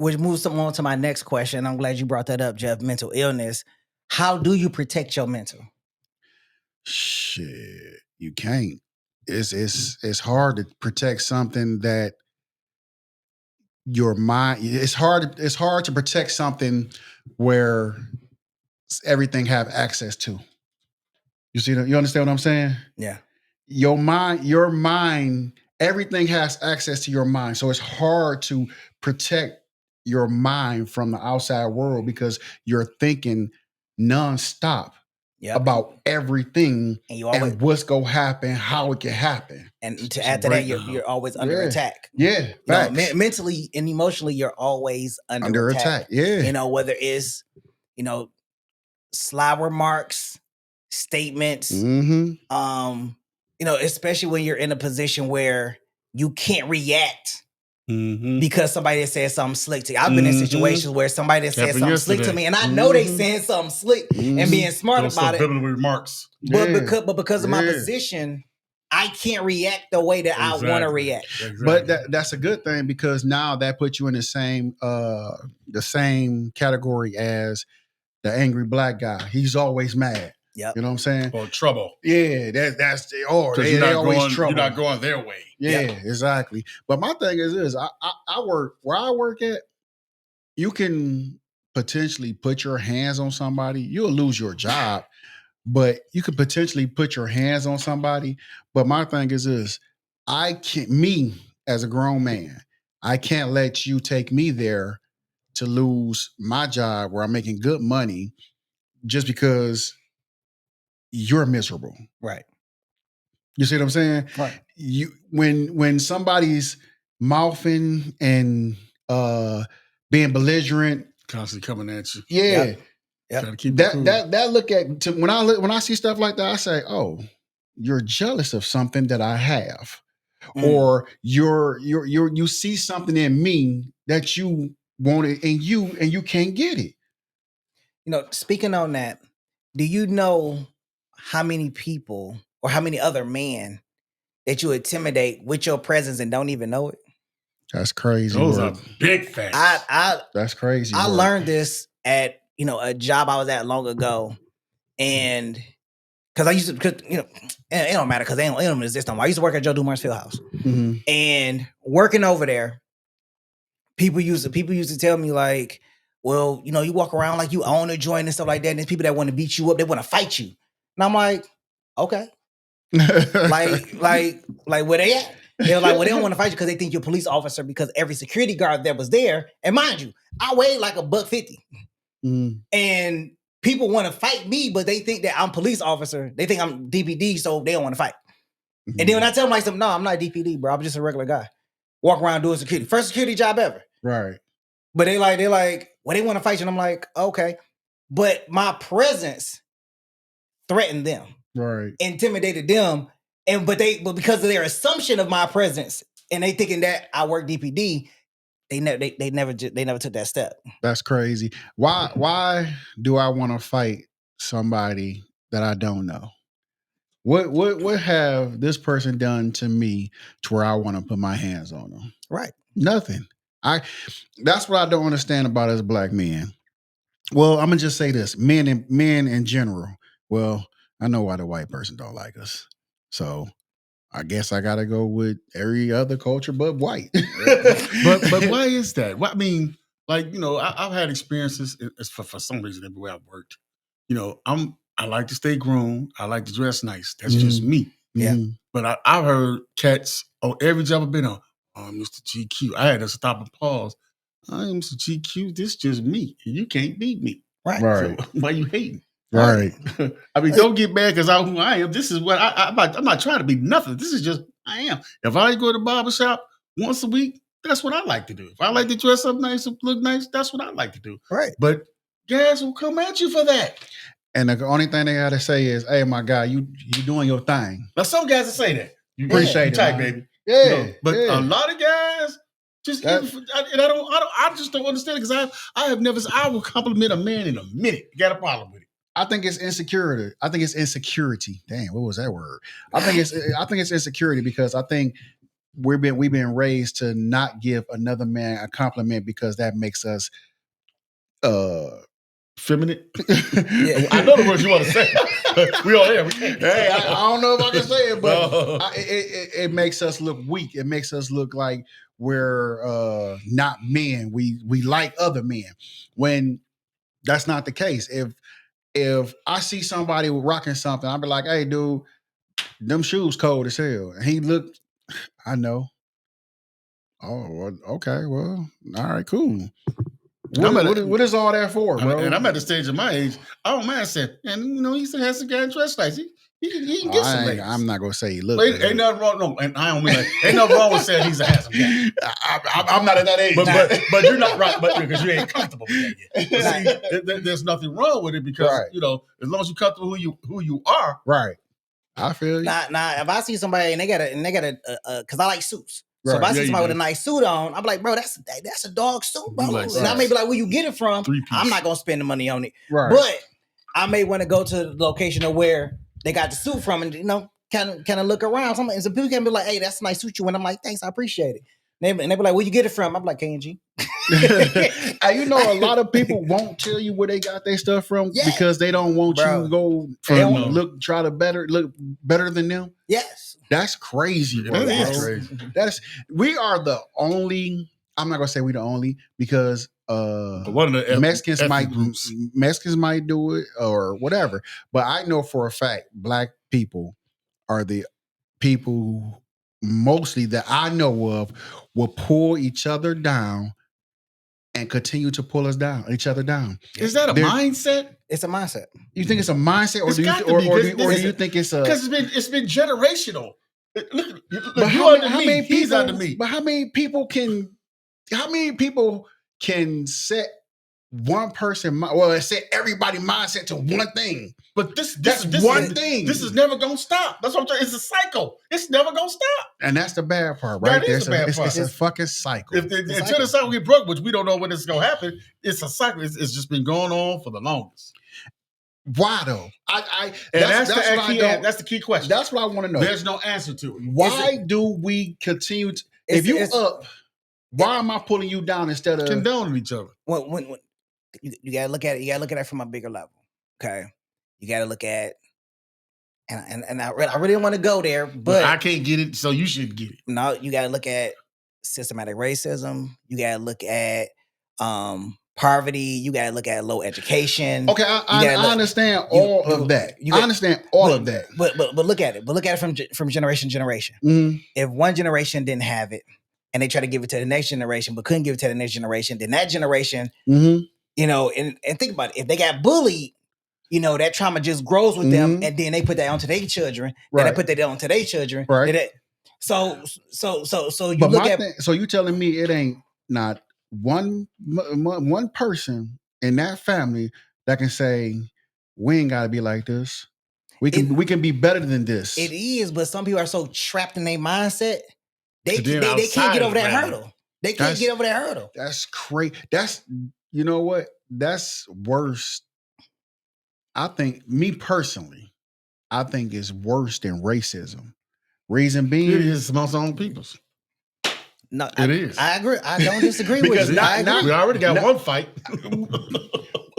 which moves on to my next question. I'm glad you brought that up, Jeff. Mental illness. How do you protect your mental? Shit, you can't. It's hard to protect something that your mind. It's hard to protect something where everything have access to. You see that? You understand what I'm saying? Yeah. Your mind, everything has access to your mind. So it's hard to protect your mind from the outside world because you're thinking nonstop about everything and what's gonna happen, how it can happen. And to add to that, you're always under attack. Yeah, mentally and emotionally, you're always under attack. Yeah, whether it's sly remarks, statements. Especially when you're in a position where you can't react because somebody said something slick to you. I've been in situations where somebody said something slick to me, and I know they saying something slick and being smart about it. Remarks. But because of my position, I can't react the way that I want to react. Exactly. But that's a good thing because now that puts you in the same category as the angry black guy. He's always mad. Yep. You know what I'm saying? Or trouble. Yeah, that's they always trouble. You're not going their way. Yeah, exactly. But my thing is this: I work where I work at. You can potentially put your hands on somebody. You'll lose your job, but you could potentially put your hands on somebody. But my thing is this: me as a grown man, I can't let you take me there to lose my job where I'm making good money just because you're miserable. Right. You see what I'm saying? Right. When somebody's mouthing and being belligerent, constantly coming at you. Yeah. Trying to keep when I see stuff like that, I say, oh, you're jealous of something that I have. Or you see something in me that you wanted and you can't get it. Speaking on that, do you know how many people or how many other men that you intimidate with your presence and don't even know it? That's crazy. Those are big facts. That's crazy. I learned this at a job I was at long ago, and because I used to, it don't matter because they don't exist no more. I used to work at Joe Dumars Fieldhouse, and working over there, people used to tell me like, well, you walk around like you own a joint and stuff like that. And there's people that want to beat you up, they want to fight you. And I'm like, okay. like where they at? They're like, well, they don't want to fight you because they think you're a police officer because every security guard that was there. And mind you, I weigh like $150. And people want to fight me, but they think that I'm a police officer. They think I'm DPD, so they don't want to fight. And then when I tell them like, no, I'm not DPD, bro. I'm just a regular guy. Walk around doing security. First security job ever. Right. But they're like, well, they want to fight you. And I'm like, okay. But my presence threatened them. Right. Intimidated them. But because of their assumption of my presence and they thinking that I work DPD, they never took that step. That's crazy. Why do I want to fight somebody that I don't know? What have this person done to me to where I want to put my hands on them? Right. Nothing. That's what I don't understand about us black men. Well, I'm gonna just say this: men in general. Well, I know why the white person don't like us. So I guess I gotta go with every other culture but white. but why is that? Well, I mean, like, I've had experiences for some reason everywhere I've worked. I like to stay groomed. I like to dress nice. That's just me. Yeah. But I've heard cats on every job I've been on. Mr. GQ. I had to stop and pause. I'm Mr. GQ. This is just me. You can't beat me. Right. So why you hating? Right. I mean, don't get mad because I'm who I am. This is what I'm not trying to be nothing. This is just I am. If I go to the barbershop once a week, that's what I like to do. If I like to dress up nice and look nice, that's what I like to do. Right. But guys will come at you for that. And the only thing they gotta say is, "Hey, my guy, you doing your thing." Now, some guys will say that. You appreciate it, tight, baby. Yeah, but a lot of guys just I just don't understand it because I will compliment a man in a minute. You got a problem with it. I think it's insecurity. Damn, what was that word? I think it's insecurity because I think we've been raised to not give another man a compliment because that makes us feminine. Yeah. I know the words you want to say. We all here. We can't. Hey, I don't know if I can say it, but it makes us look weak. It makes us look like we're not men. We like other men when that's not the case. If I see somebody rocking something, I'll be like, "Hey, dude, them shoes cold as hell." And he looked, I know. Oh, well, okay. Well, all right, cool. What is all that for, bro? And I'm at the stage of my age. Oh man said, and he still has some guy dressed nice. He can get some ladies. I'm not gonna say he look. Ain't nothing wrong. No, and I don't mean like ain't nothing wrong with saying he's a handsome guy. I'm not at that age, but you're not right. But because you ain't comfortable with that yet. See, there's nothing wrong with it because as long as you're comfortable who you are, right. I feel you. Nah. If I see somebody and they got a because I like suits. So if I see somebody with a nice suit on, I'm like, bro, that's a dog suit, bro. Like, and I may be like, where you get it from? I'm not gonna spend the money on it. Right. But I may want to go to the location of where they got the suit from and kind of look around. And some people can be like, hey, that's a nice suit you in. I'm like, thanks, I appreciate it. And they be like, where you get it from? I'm like, K&G. A lot of people won't tell you where they got their stuff from because they don't want you to go try to look better than them. Yes. That's crazy, bro. Crazy. We are the only. I'm not gonna say we're the only because one of the Mexicans might do it or whatever. But I know for a fact, Black people are the people mostly that I know of will pull each other down and continue to pull each other down. Is that a mindset? It's a mindset. You think it's a mindset, or do you think it's a? Because it's been generational. Look, how many people can set one person? Set everybody mindset to one thing. But that's one thing. This is never gonna stop. That's what I'm saying. It's a cycle. It's never gonna stop. And that's the bad part, right? That is the bad part. It's a fucking cycle. Until the cycle get broke, which we don't know when it's gonna happen, it's a cycle. It's just been going on for the longest. Why though? That's the key question. That's what I want to know. There's no answer to it. Why do we continue to? If you up, why am I pulling you down instead of condoning each other? When you gotta look at it. You gotta look at it from a bigger level. Okay, you gotta look at, and I really didn't want to go there, but I can't get it, so you should get it. No, you gotta look at systematic racism. You gotta look at poverty. You gotta look at low education. Okay, I understand all of that. I understand all of that. But look at it. But look at it from generation to generation. Mm-hmm. If one generation didn't have it, and they try to give it to the next generation, but couldn't give it to the next generation, then that generation, and think about it. If they got bullied, that trauma just grows with them, and then they put that onto their children. Then they put that onto their children. Right. So you but look at. So you telling me it ain't not one person in that family that can say we ain't got to be like this. We can be better than this. It is, but some people are so trapped in their mindset. They can't get over that hurdle. They can't get over that hurdle. That's crazy. You know what? That's worse. I think, me personally, I think it's worse than racism. Reason being, it is amongst our own peoples. No, it is. I agree. I don't disagree with you. We already got one fight.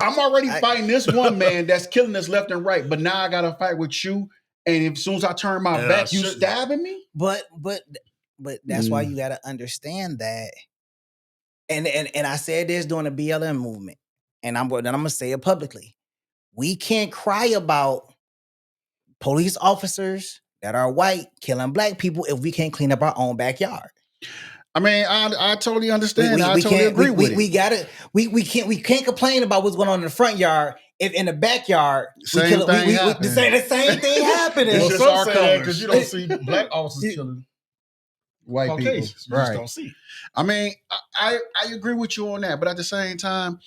I'm already fighting this one man that's killing us left and right, but now I got to fight with you. And as soon as I turn my back, you stabbing me. But that's why you got to understand that. And I said this during the BLM movement, and I'm gonna say it publicly. We can't cry about police officers that are white killing Black people if we can't clean up our own backyard. I mean, I totally understand. I totally agree with it. We got it. We can't complain about what's going on in the front yard if in the backyard the same thing happening. It's just our colors because you don't see Black officers killing white Caucasians. people. You just don't see. I mean, I agree with you on that, but at the same time,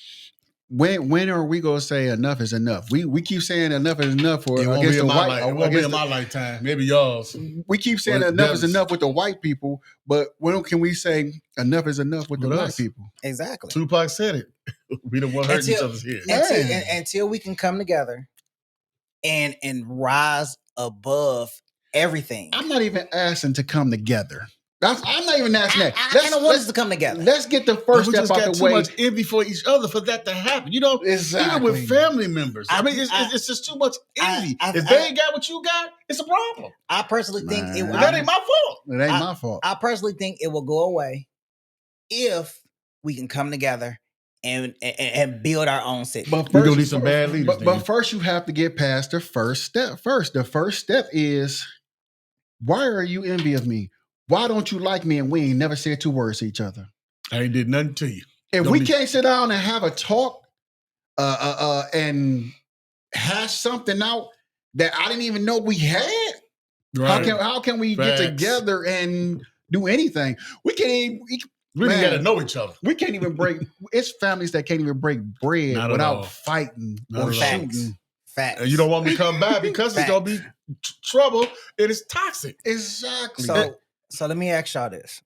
when are we gonna say enough is enough? We keep saying enough is enough for against the white. It won't be in my lifetime. Maybe yours. We keep saying enough is enough with the white people, but when can we say enough is enough with the Black people? Exactly. Tupac said it. We don't want to hurt each other's head. Until we can come together and rise above everything. I'm not even asking to come together. I'm not even asking that. I don't want us to come together. Let's get the first step out the way. We just got too much envy for each other for that to happen. You know, Exactly. even with family members. I mean, it's just too much envy. If they ain't got what you got, it's a problem. I personally think that ain't my fault. It ain't my fault. I personally think it will go away if we can come together and build our own city. But we're gonna need some bad leaders. But first, you have to get past the first step. The first step is, why are you envious of me? Why don't you like me? And we ain't never said 2 words to each other. I ain't did nothing to you. If we can't sit down and have a talk, and hash something out that I didn't even know we had. Right. How can we get together and do anything? We can't even. We got to know each other. We can't even break. It's families that can't even break bread without fighting or shooting. Facts. And you don't want me to come back because it's gonna be trouble. It is toxic. Exactly. So let me ask y'all this: